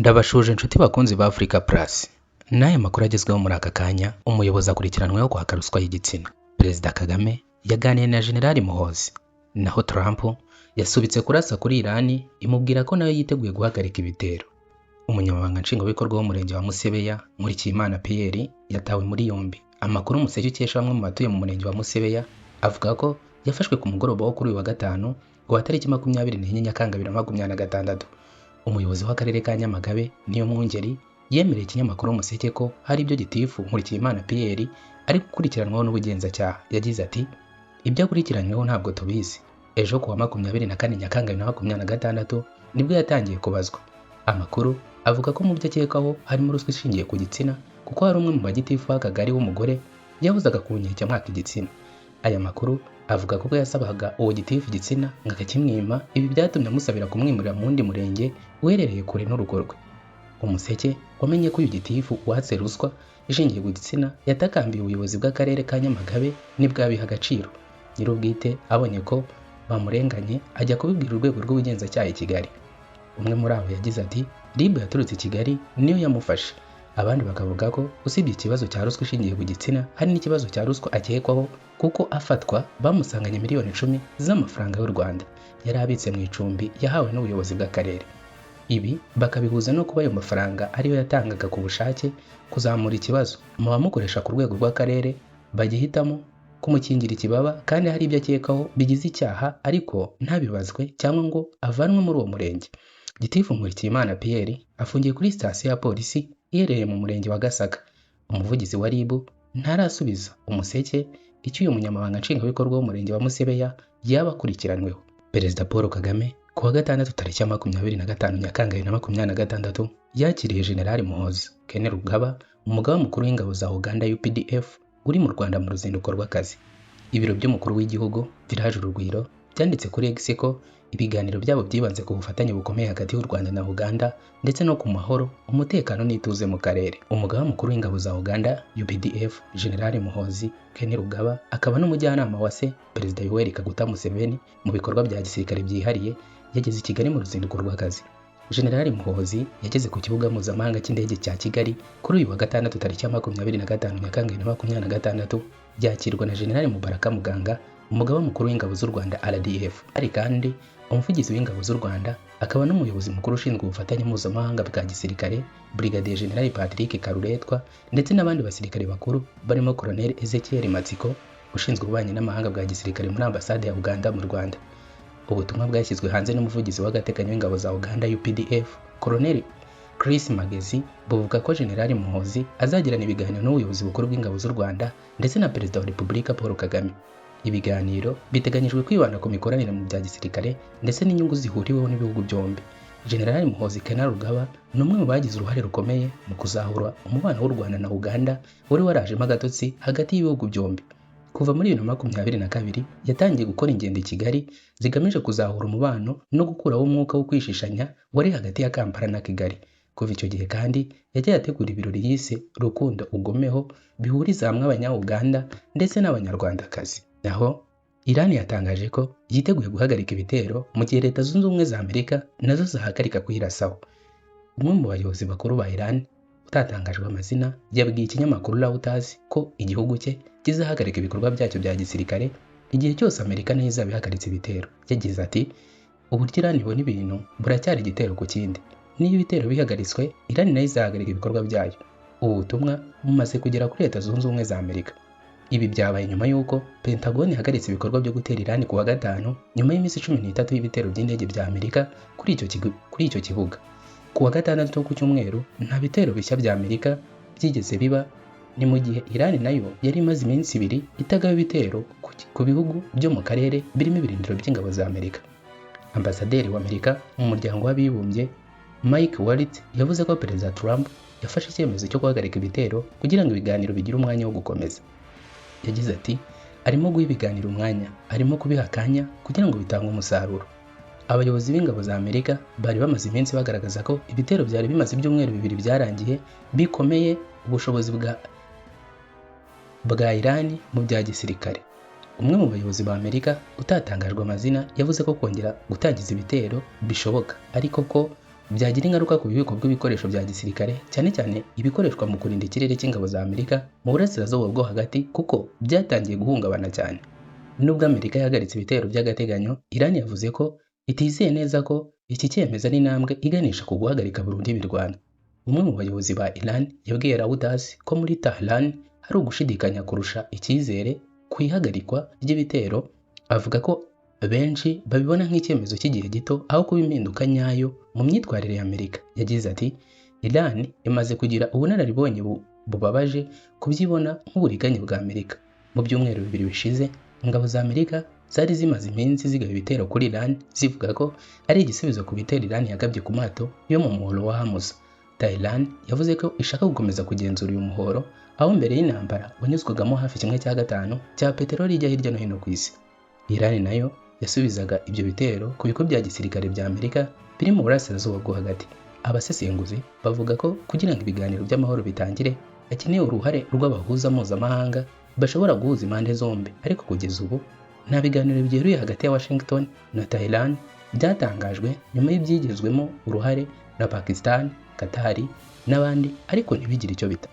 Ndabashuje inshuti bakunzi ba Africa Plus. N'aya makuru agezweho muri aka kanya, umuyobozi akurikiranweho kwaka ruswa y'igitsina. Perezida Kagame yaganiye na General Muhoozi. Naho Trump yasubitse kurasa kuri Iran imubwira ko nayo yiteguye guhagarika ibitero. Umunyamabanga nshingwabikorwa w'umurenge wa Musebeya, Nkurikiyimana Pierre, yatawe muri yombi. Amakuru umuseke ukesha bamwe mu batuye mu murenge wa Musebeya avuga ko yafashwe ku mugoroba wo kuri uyu wa gatanu wa tariki 24 Nyakanga 2026. Umuyobozi w'akarere ka Nyamagabe niyo mwungeri yemereye ikinyamakuru umuseke ko hari ibyo gitifu Nkurikiyimana Pierre ari gukurikiranwaho n'ubugenzacyaha. Yagize ati ibyo akurikiranyweho ntabwo tubizi. Ejo kuwa 24 Nyakanga 2026 nibwo yatangiye kubazwa. Amakuru avuga ko mu byo akekaho harimo ruswa ishingiye ku gitsina kuko hari umwe mu bagitifu w'akagari w'umugore yabuzaga kunyekya mwaka igitsina. Aya makuru avuga ko yasabaga uwo gitifu igitsina ngakakimwima, ibi byatumye amusabira kumwimurira mu wundi murenge uherereye kure n'urugo rwe. Umuseke wamenye ko uyu gitifu watse ruswa ishingiye ku gitsina yatakambiye ubuyobozi bw'akarere ka Nyamagabe nibwabiha agaciro. Nyirubwite abonye ko bamurenganye ajya kubibwira urwego rw'ubugenzacyaha i Kigali. Umwe muri abo yagize ati RIB yaturutse i Kigali niyo yamufashe. Abandi bakavuga ko usibye ikibazo cya ruswa ishingiye ku gitsina hari n'ikibazo cya ruswa akekwaho kuko afatwa bamusanganye miliyoni 10 z'amafaranga y'u Rwanda yari abitse mu icumbi yahawe n'ubuyobozi bw'akarere. Ibi bakabihuza no kuba ayo mafaranga ariyo yatangaga ku bushake kuzamura ikibazo mu bamukoresha ku rwego rw'akarere bagihitamo kumukingira ikibaba kandi hari ibyo akekaho bigize icyaha ariko ntabibazwe cyangwa ngo avanwe muri uwo murenge. Gitifu Nkurikiyimana Pierre afungiye kuri sitasiyo ya polisi iherereye mu murenge wa Gasaka. Umuvugizi wa RIB ntarasubiza umuseke icyo uyu munyamabanga nshingwabikorwa w'umurenge wa Musebeya yaba akurikiranyweho. Perezida Paul Kagame ku wa gatandatu tariki 25 Nyakanga 2026 yakiriye General Muhoozi Kainerugaba, umugaba mukuru w'ingabo za Uganda UPDF uri mu Rwanda mu ruzinduko rw'akazi. Ibiro by'umukuru w'igihugu Village Urugwiro byanditse kuri X ko ibiganiro byabo byibanze ku bufatanye bukomeye hagati y'u Rwanda na Uganda ndetse no ku mahoro, umutekano n'ituze mu karere. Umugaba mukuru w'ingabo za Uganda UPDF General Muhoozi Kainerugaba akaba n'umujyanama wa se Perezida Yoweri Kaguta Museveni mu bikorwa bya gisirikare byihariye yageze i Kigali mu ruzinduko rw'akazi. General Muhoozi yageze ku kibuga mpuzamahanga cy'indege cya Kigali kuri uyu wa gatandatu tariki 25 Nyakanga 2026 byakirwa na General Mubaraka Muganga, umugaba mukuru w'ingabo z'u Rwanda RDF. Ari kandi umuvugizi w'ingabo z'u Rwanda akaba n'umuyobozi mukuru ushinzwe ubufatanye mpuzamahanga bwa gisirikare Brigadier General Patrick Karuretwa ndetse n'abandi basirikare bakuru barimo Colonel Ezekiel Matsiko ushinzwe ububanyi n'amahanga bwa gisirikare muri ambasade ya Uganda mu Rwanda. Ubutumwa bwashyizwe hanze n'umuvugizi w'agateganyo w'ingabo za Uganda UPDF Colonel Chris Magezi buvuga ko General Muhoozi azagirana ibiganiro n'ubuyobozi bukuru bw'ingabo z'u Rwanda ndetse na Perezida wa Repubulika Paul Kagame. Ibiganiro biteganyijwe kwibanda ku mikoranire mu bya gisirikare ndetse n'inyungu zihuriweho n'ibihugu byombi. General Muhoozi Kainerugaba ni umwe mu bagize uruhare rukomeye mu kuzahura umubano w'u Rwanda na Uganda wari warajemo agatotsi hagati y'ibihugu byombi. Kuva muri 2022 yatangiye gukora ingendo i Kigali zigamije kuzahura umubano no gukuraho umwuka wo kwishishanya wari hagati ya Kampala na Kigali. Kuva icyo gihe kandi yagiye ategura ibirori yise Rukundo Ugomeho bihuriza hamwe abanya-Uganda ndetse n'abanyarwandakazi. Naho Iran yatangaje ko yiteguye guhagarika ibitero mu gihe Leta Zunze Ubumwe za Amerika nazo zahagarika kuyirasaho. Umwe mu bayobozi bakuru ba Iran utatangajwe amazina yabwiye ikinyamakuru Reuters ko igihugu cye kizahagarika ibikorwa byacyo bya gisirikare igihe cyose Amerika nayo izaba ihagaritse ibitero. Yagize ati uburyo Iran ibona ibintu buracyari igitero ku kindi. Niyo ibitero bihagaritswe Iran nayo izahagarika ibikorwa byayo. Ubu butumwa bumaze kugera kuri Leta Zunze Ubumwe za Amerika. Ibi byabaye nyuma y'uko Pentagon ihagaritse ibikorwa byo gutera Iran ku wa gatanu nyuma y'iminsi 13 y'ibitero by'indege bya Amerika kuri icyo kibuga. Ku wa gatandatu ku cyumweru nta bitero bishya bya Amerika byigeze biba, ni mu gihe Iran nayo yari imaze iminsi 2 itagaba ibitero ku bihugu byo mu karere birimo ibirindiro by'ingabo za Amerika. Ambasaderi wa Amerika mu muryango w'abibumbye Mike Waltz yavuze ko Perezida Trump yafashe icyemezo cyo guhagarika ibitero kugira ngo ibiganiro bigire umwanya wo gukomeza. Yagize ati arimo guha ibiganiro umwanya, arimo kubiha akanya kugira ngo bitange umusaruro. Abayobozi b'ingabo za Amerika bari bamaze iminsi bagaragaza ko ibitero byari bimaze ibyumweru 2 byarangiye bikomeye ubushobozi bwa Iran mu bya gisirikare. Umwe mu bayobozi ba Amerika utatangajwe amazina yavuze ko kongera gutangiza ibitero bishoboka ariko ko byagira ingaruka ku bubiko bw'ibikoresho bya gisirikare, cyane cyane ibikoreshwa mu kurinda ikirere cy'ingabo za Amerika mu burasirazuba bwo hagati, kuko byatangiye guhungabana cyane. Nubwo Amerika yahagaritse ibitero by'agateganyo, Iran yavuze ko itizeye neza ko iki cyemezo ari intambwe iganisha ku guhagarika burundu imirwano. Umwe mu bayobozi ba Iran yabwiye Reuters ko muri Tehran hari ugushidikanya kurusha icyizere ku ihagarikwa ry'ibitero, avuga ko benshi babibona nk'icyemezo cy'igihe gito aho kuba impinduka nyayo mu myitwarire ya Amerika. Yagize ati Iran imaze kugira ubunararibonye bubabaje kubyibona nk'uburiganya bwa Amerika. Mu byumweru 2 bishize, ingabo za Amerika zari zimaze iminsi zigaba ibitero kuri Iran, zivuga ko ari igisubizo ku bitero Iran yagabye ku mato yo mu muhoro wa Hormuz. Thailand yavuze ko ishaka gukomeza kugenzura uyu muhoro, aho mbere y'intambara wanyuzwagamo hafi 1/5 cya peteroli ijya hirya no hino ku isi. Iran nayo yasubizaga ibyo bitero ku bigo bya gisirikare bya Amerika biri mu burasirazuba bwo hagati. Abasesenguzi bavuga ko kugira ngo ibiganiro by'amahoro bitangire, hakenewe uruhare rw'abahuza mpuzamahanga bashobora guhuza impande zombi, ariko kugeza ubu nta biganiro byeruye hagati ya Washington na Thailand byatangajwe nyuma y'ibyigezwemo uruhare na Pakistan, Qatar n'abandi, ariko ntibigire icyo bita.